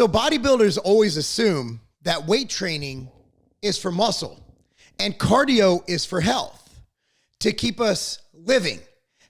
So bodybuilders always assume that weight training is for muscle and cardio is for health, to keep us living,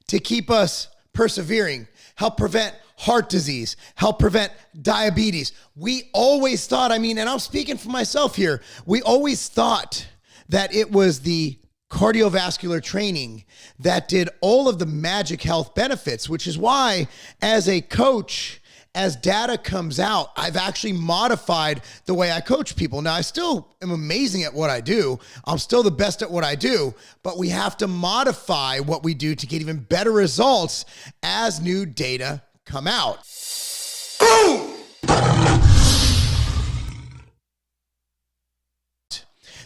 to keep us persevering, help prevent heart disease, help prevent diabetes. We always thought, and I'm speaking for myself here, we always thought that it was the cardiovascular training that did all of the magic health benefits, which is why as a coach, as data comes out, I've actually modified the way I coach people. Now, I still am amazing at what I do. I'm still the best at what I do, but we have to modify what we do to get even better results as new data come out. Boom!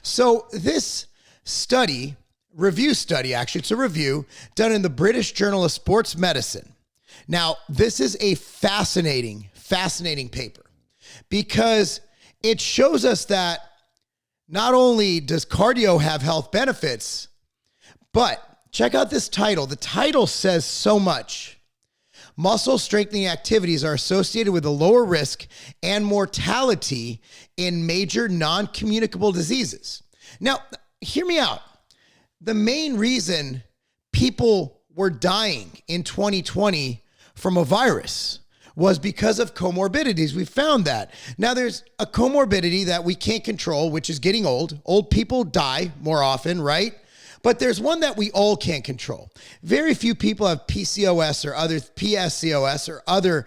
So this study, it's a review done in the British Journal of Sports Medicine. Now, this is a fascinating paper because it shows us that not only does cardio have health benefits, but check out this title. The title says so much. Muscle strengthening activities are associated with a lower risk and mortality in major non-communicable diseases. Now, hear me out. The main reason people were dying in 2020 from a virus was because of comorbidities. We found that. Now there's a comorbidity that we can't control, which is getting old. Old people die more often, right? But there's one that we all can't control. Very few people have PCOS or other PSCOS or other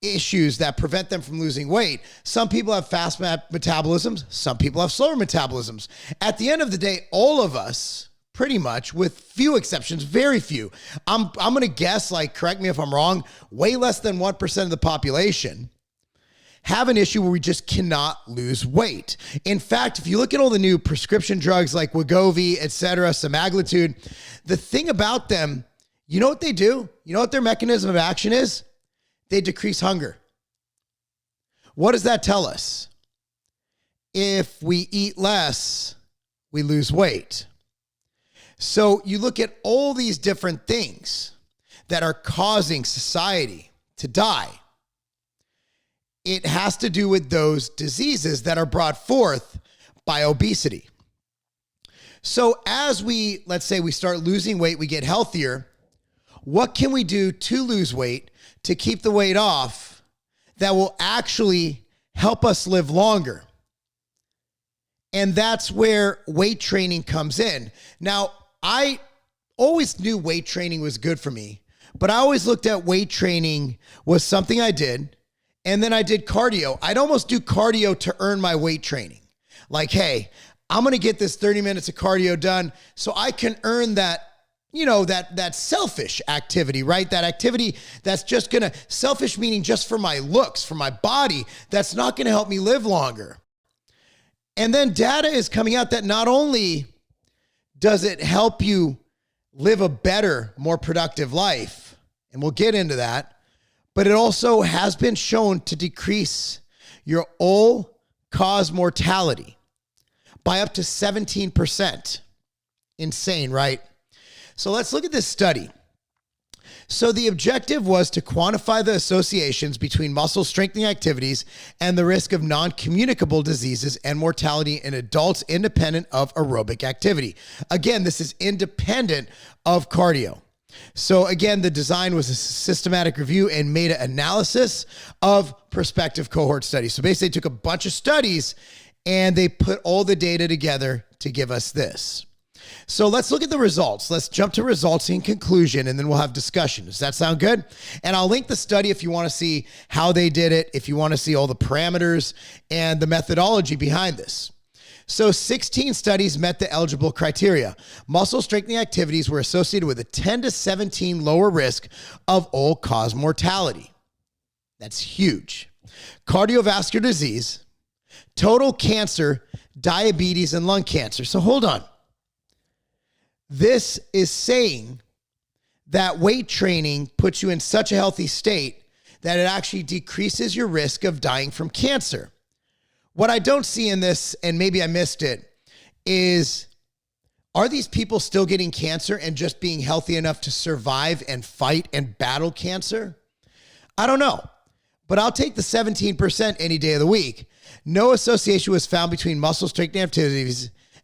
issues that prevent them from losing weight. Some people have fast metabolisms. Some people have slower metabolisms. At the end of the day, all of us, pretty much, with few exceptions, very few. I'm going to guess, correct me if I'm wrong, way less than 1% of the population have an issue where we just cannot lose weight. In fact, if you look at all the new prescription drugs like Wegovy, etc., semaglutide, the thing about them, you know what they do? You know what their mechanism of action is? They decrease hunger. What does that tell us? If we eat less, we lose weight. So you look at all these different things that are causing society to die. It has to do with those diseases that are brought forth by obesity. So as let's say we start losing weight, we get healthier, what can we do to lose weight, to keep the weight off, that will actually help us live longer? And that's where weight training comes in. Now, I always knew weight training was good for me, but I always looked at weight training was something I did, and then I did cardio. I'd almost do cardio to earn my weight training. Like, hey, I'm going to get this 30 minutes of cardio done so I can earn that, that selfish activity, right? That activity that's just going to, selfish meaning just for my looks, for my body, that's not going to help me live longer. And then data is coming out that not only does it help you live a better, more productive life, and we'll get into that, but it also has been shown to decrease your all-cause mortality by up to 17%. Insane, right? So let's look at this study. So the objective was to quantify the associations between muscle strengthening activities and the risk of non-communicable diseases and mortality in adults independent of aerobic activity. Again, this is independent of cardio. So again, the design was a systematic review and meta-analysis of prospective cohort studies. So basically they took a bunch of studies and they put all the data together to give us this. So let's look at the results. Let's jump to results in conclusion, and then we'll have discussion. Does that sound good? And I'll link the study if you want to see how they did it, if you want to see all the parameters and the methodology behind this. So 16 studies met the eligible criteria. Muscle strengthening activities were associated with a 10 to 17 lower risk of all-cause mortality. That's huge. Cardiovascular disease, total cancer, diabetes, and lung cancer. So hold on. This is saying that weight training puts you in such a healthy state that it actually decreases your risk of dying from cancer. What I don't see in this, and maybe I missed it, is are these people still getting cancer and just being healthy enough to survive and fight and battle cancer? I don't know. but I'll take the 17% any day of the week. No association was found between muscle strengthening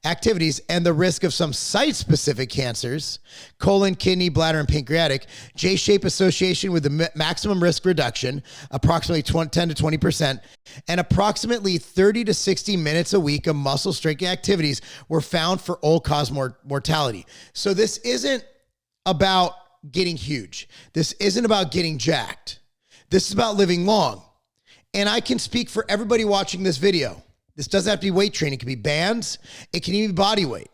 activities and the risk of some site-specific cancers, colon, kidney, bladder, and pancreatic. J-shape association with the maximum risk reduction, approximately 10 to 20%, and approximately 30 to 60 minutes a week of muscle strengthening activities were found for all-cause mortality. So this isn't about getting huge. This isn't about getting jacked. This is about living long. And I can speak for everybody watching this video. This doesn't have to be weight training. It can be bands. It can even be body weight.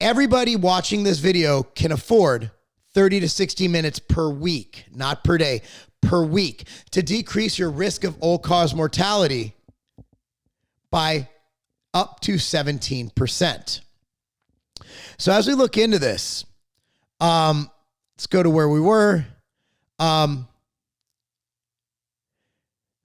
Everybody watching this video can afford 30 to 60 minutes per week, not per day, per week, to decrease your risk of all-cause mortality by up to 17%. So as we look into this, let's go to where we were.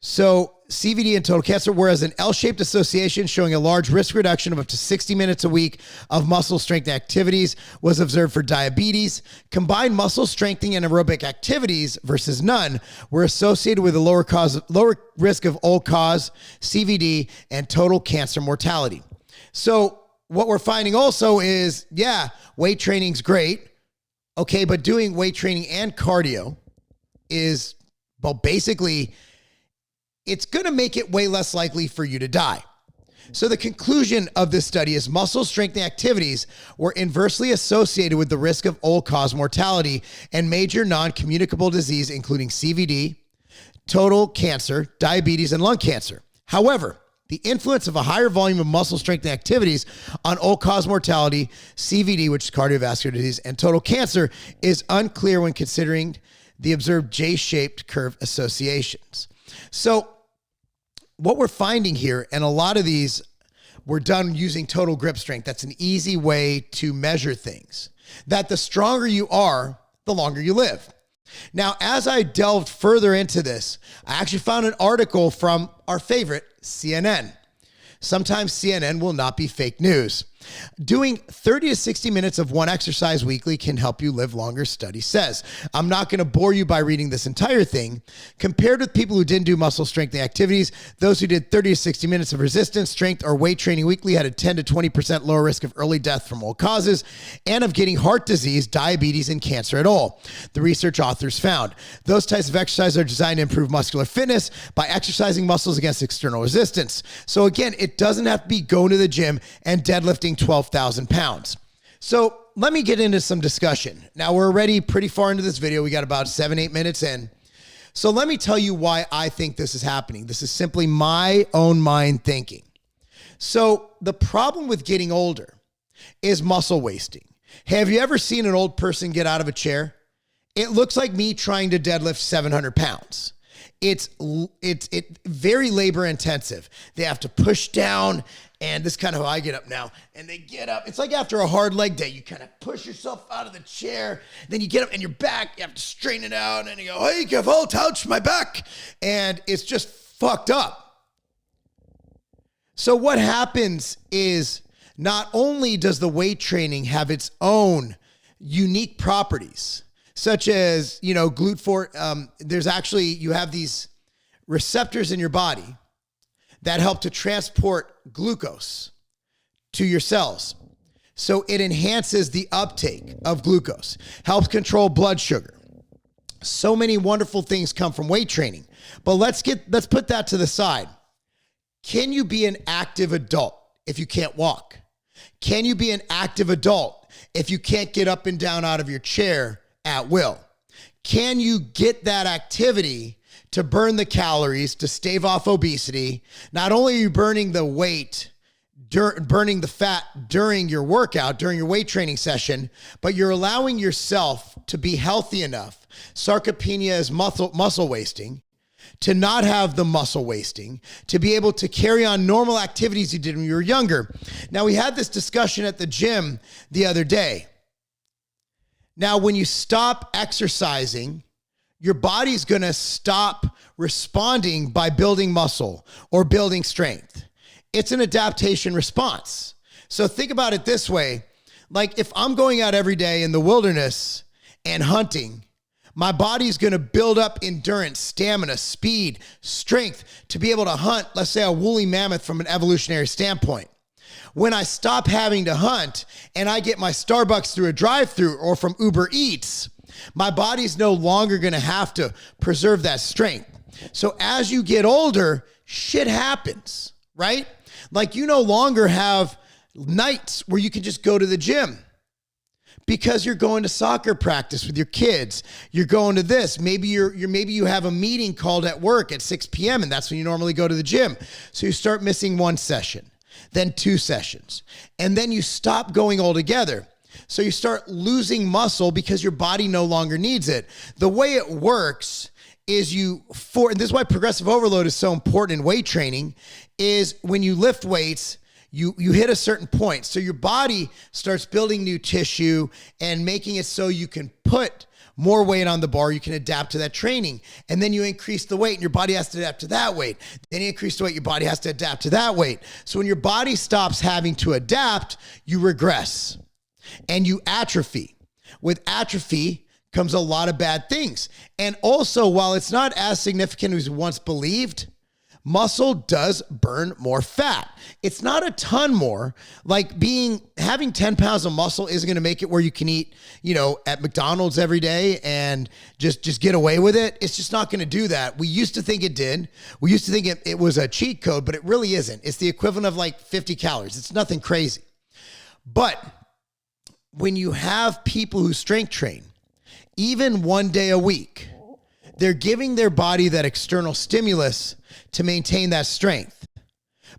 So CVD and total cancer, whereas an L-shaped association showing a large risk reduction of up to 60 minutes a week of muscle strength activities was observed for diabetes. Combined muscle strengthening and aerobic activities versus none were associated with a lower risk of all-cause CVD and total cancer mortality. So what we're finding also is, yeah, weight training's great. Okay, but doing weight training and cardio is, well, basically, it's going to make it way less likely for you to die. So the conclusion of this study is muscle strengthening activities were inversely associated with the risk of all-cause mortality and major non-communicable disease, including CVD, total cancer, diabetes, and lung cancer. However, the influence of a higher volume of muscle strengthening activities on all-cause mortality, CVD, which is cardiovascular disease, and total cancer is unclear when considering the observed J-shaped curve associations. So what we're finding here, and a lot of these were done using total grip strength. That's an easy way to measure things. That the stronger you are, the longer you live. Now, as I delved further into this, I actually found an article from our favorite, CNN. Sometimes CNN will not be fake news. Doing 30 to 60 minutes of one exercise weekly can help you live longer, study says. I'm not going to bore you by reading this entire thing. Compared with people who didn't do muscle strengthening activities, those who did 30 to 60 minutes of resistance, strength, or weight training weekly had a 10 to 20% lower risk of early death from all causes and of getting heart disease, diabetes, and cancer at all. The research authors found those types of exercises are designed to improve muscular fitness by exercising muscles against external resistance. So again, it doesn't have to be going to the gym and deadlifting 12,000 pounds. So let me get into some discussion. Now we're already pretty far into this video. We got about 7-8 minutes in. So let me tell you why I think this is happening. This is simply my own mind thinking. So the problem with getting older is muscle wasting. Have you ever seen an old person get out of a chair? It looks like me trying to deadlift 700 pounds. It's very labor intensive. They have to push down, and this is kind of how I get up now. And they get up. It's like after a hard leg day, you kind of push yourself out of the chair. Then you get up and your back, you have to straighten it out. And you go, hey, careful, touch my back. And it's just fucked up. So what happens is not only does the weight training have its own unique properties, such as, there's actually, you have these receptors in your body that help to transport glucose to your cells. So it enhances the uptake of glucose, helps control blood sugar. So many wonderful things come from weight training. But let's put that to the side. Can you be an active adult if you can't walk? Can you be an active adult if you can't get up and down out of your chair at will? Can you get that activity to burn the calories, to stave off obesity? Not only are you burning the weight, burning the fat during your workout, during your weight training session, but you're allowing yourself to be healthy enough. Sarcopenia is muscle wasting. To not have the muscle wasting, to be able to carry on normal activities you did when you were younger. Now, we had this discussion at the gym the other day. Now, when you stop exercising, your body's going to stop responding by building muscle or building strength. It's an adaptation response. So think about it this way. Like if I'm going out every day in the wilderness and hunting, My body's going to build up endurance, stamina, speed, strength to be able to hunt, let's say, a woolly mammoth from an evolutionary standpoint. When I stop having to hunt and I get my Starbucks through a drive-through or from Uber Eats, my body's no longer going to have to preserve that strength. So as you get older, shit happens, right? Like you no longer have nights where you can just go to the gym because you're going to soccer practice with your kids. You're going to this. Maybe maybe you have a meeting called at work at 6 p.m. and that's when you normally go to the gym. So you start missing one session, then 2 sessions, and then you stop going altogether. So you start losing muscle because your body no longer needs it. The way it works is and this is why progressive overload is so important in weight training, is when you lift weights, you hit a certain point. So your body starts building new tissue and making it so you can put more weight on the bar. You can adapt to that training. And then you increase the weight and your body has to adapt to that weight. Then you increase the weight, your body has to adapt to that weight. So when your body stops having to adapt, you regress and you atrophy. With atrophy comes a lot of bad things. And also, while it's not as significant as once believed, muscle does burn more fat. It's not a ton more. Like having 10 pounds of muscle isn't going to make it where you can eat, at McDonald's every day and just get away with it. It's just not going to do that. We used to think it did. We used to think it was a cheat code, but it really isn't. It's the equivalent of like 50 calories. It's nothing crazy. But when you have people who strength train, even 1 day a week, they're giving their body that external stimulus to maintain that strength.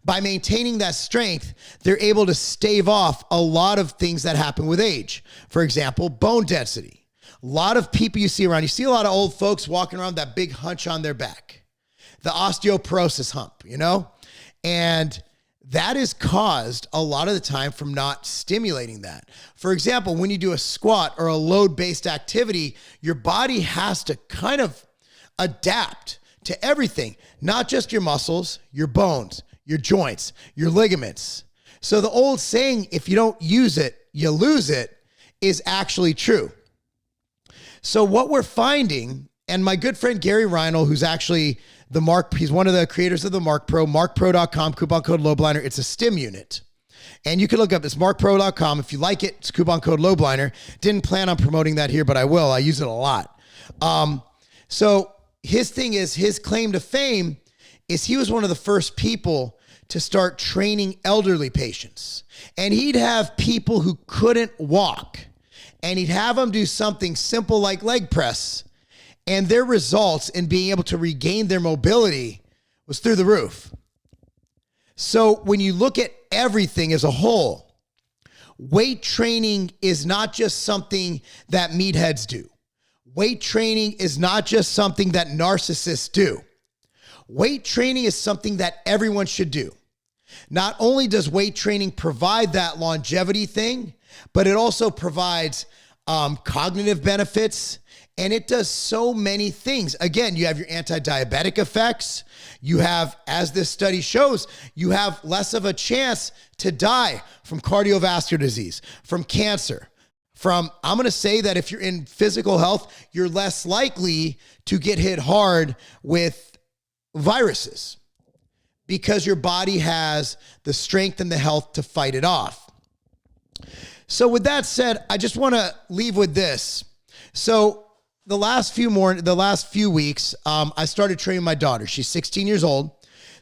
By maintaining that strength, they're able to stave off a lot of things that happen with age. For example, bone density. A lot of people you see around, you see a lot of old folks walking around with that big hunch on their back, the osteoporosis hump, and that is caused a lot of the time from not stimulating that. For example, when you do a squat or a load-based activity, your body has to kind of adapt to everything, not just your muscles, your bones, your joints, your ligaments. So the old saying, if you don't use it, you lose it, is actually true. So what we're finding, and my good friend Gary Reinl, who's actually he's one of the creators of the Marc Pro, marcpro.com, coupon code Lobliner. It's a stim unit. And you can look up, it's marcpro.com. If you like it, it's coupon code Lobliner. Didn't plan on promoting that here, but I will. I use it a lot. So his thing is, his claim to fame is he was one of the first people to start training elderly patients. And he'd have people who couldn't walk, and he'd have them do something simple like leg press, and their results in being able to regain their mobility was through the roof. So when you look at everything as a whole, weight training is not just something that meatheads do. Weight training is not just something that narcissists do. Weight training is something that everyone should do. Not only does weight training provide that longevity thing, but it also provides cognitive benefits, and it does so many things. Again, you have your anti-diabetic effects. You have, as this study shows, you have less of a chance to die from cardiovascular disease, from cancer, I'm going to say that if you're in physical health, you're less likely to get hit hard with viruses because your body has the strength and the health to fight it off. So with that said, I just want to leave with this. So the last few weeks, I started training my daughter. She's 16 years old.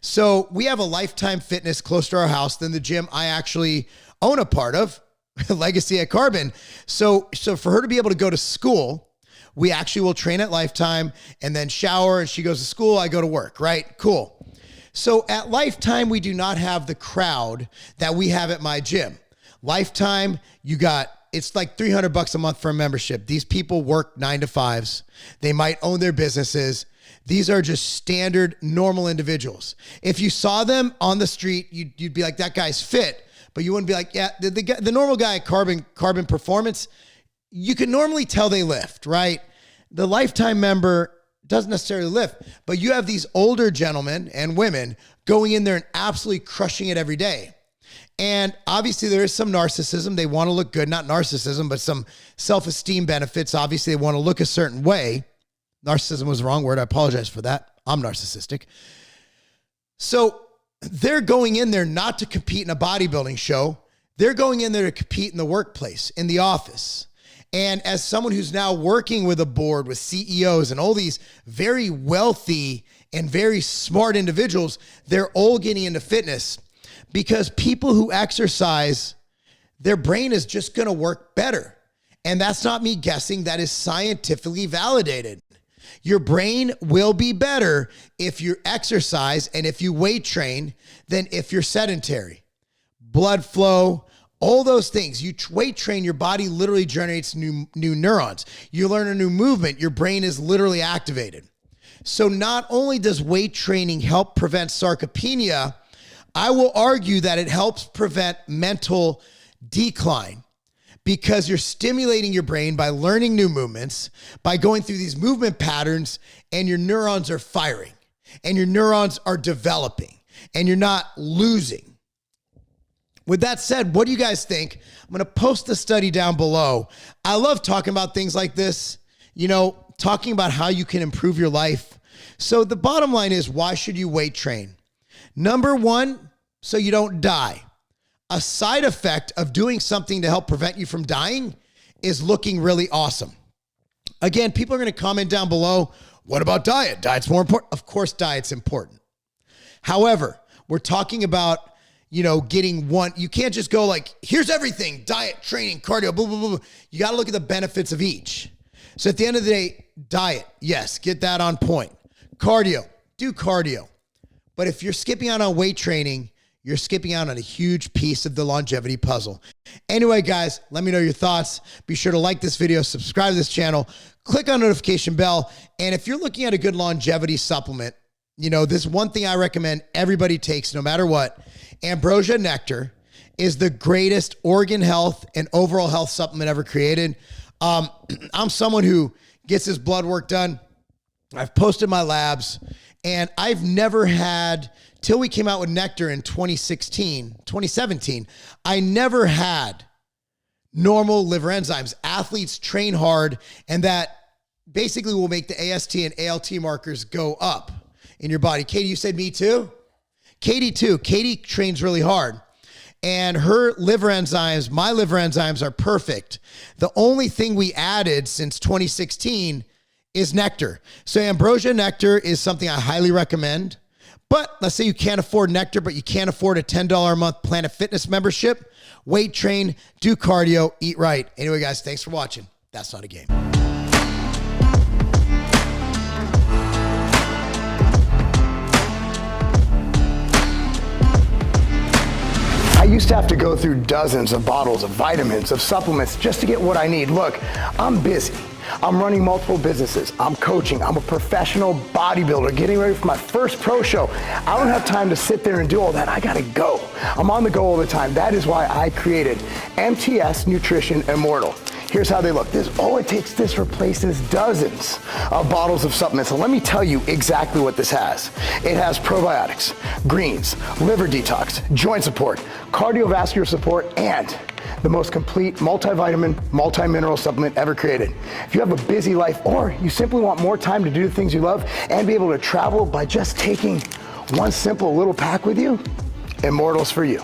So we have a Lifetime Fitness close to our house, then the gym I actually own a part of, Legacy at Carbon. So for her to be able to go to school, we actually will train at Lifetime and then shower, and she goes to school, I go to work, right? Cool. So at Lifetime, we do not have the crowd that we have at my gym. Lifetime, it's like $300 a month for a membership. These people work 9 to 5s. They might own their businesses. These are just standard, normal individuals. If you saw them on the street, you'd be like, that guy's fit. But you wouldn't be like, yeah, the normal guy at Carbon Performance, you can normally tell they lift, right? The Lifetime member doesn't necessarily lift, but you have these older gentlemen and women going in there and absolutely crushing it every day. And obviously there is some narcissism. They want to look good, not narcissism, but some self-esteem benefits. Obviously they want to look a certain way. Narcissism was the wrong word. I apologize for that. I'm narcissistic. So they're going in there not to compete in a bodybuilding show. They're going in there to compete in the workplace, in the office. And as someone who's now working with a board with CEOs and all these very wealthy and very smart individuals, they're all getting into fitness because people who exercise, their brain is just going to work better. And that's not me guessing. That is scientifically validated. Your brain will be better if you exercise and if you weight train than if you're sedentary. Blood flow, all those things. You weight train, your body literally generates new neurons. You learn a new movement, your brain is literally activated. So not only does weight training help prevent sarcopenia, I will argue that it helps prevent mental decline because you're stimulating your brain by learning new movements, by going through these movement patterns, and your neurons are firing and your neurons are developing and you're not losing. With that said, what do you guys think? I'm going to post the study down below. I love talking about things like this, talking about how you can improve your life. So the bottom line is, why should you weight train? Number one, so you don't die. A side effect of doing something to help prevent you from dying is looking really awesome. Again, people are going to comment down below, what about diet? Diet's more important. Of course, diet's important. However, we're talking about, getting one. You can't just go like, here's everything, diet, training, cardio, blah, blah, blah. You got to look at the benefits of each. So at the end of the day, diet, yes, get that on point. Cardio, do cardio. But if you're skipping out on weight training, you're skipping out on a huge piece of the longevity puzzle. Anyway, guys, let me know your thoughts. Be sure to like this video, subscribe to this channel, click on notification bell. And if you're looking at a good longevity supplement, this one thing I recommend everybody takes no matter what. Ambrosia nectar is the greatest organ health and overall health supplement ever created. I'm someone who gets his blood work done. I've posted my labs and I've never had, till we came out with nectar in 2017, I never had normal liver enzymes. Athletes train hard and that basically will make the AST and ALT markers go up in your body. Katie, you said me too? Katie too. Katie trains really hard and her liver enzymes, my liver enzymes are perfect. The only thing we added since 2016 is nectar. So ambrosia nectar is something I highly recommend. But let's say you can't afford nectar, but you can't afford a $10 a month Planet Fitness membership. Weight train, do cardio, eat right. Anyway, guys, thanks for watching. That's not a game. I used to have to go through dozens of bottles of vitamins, of supplements, just to get what I need. Look, I'm busy. I'm running multiple businesses. I'm coaching. I'm a professional bodybuilder getting ready for my first pro show. I don't have time to sit there and do all that. I gotta go. I'm on the go all the time. That is why I created MTS Nutrition Immortal. Here's how they look. All it takes, this replaces dozens of bottles of supplements. So let me tell you exactly what this has. It has probiotics, greens, liver detox, joint support, cardiovascular support, and the most complete multivitamin, multi-mineral supplement ever created. If you have a busy life or you simply want more time to do the things you love and be able to travel by just taking one simple little pack with you, Immortal's for you.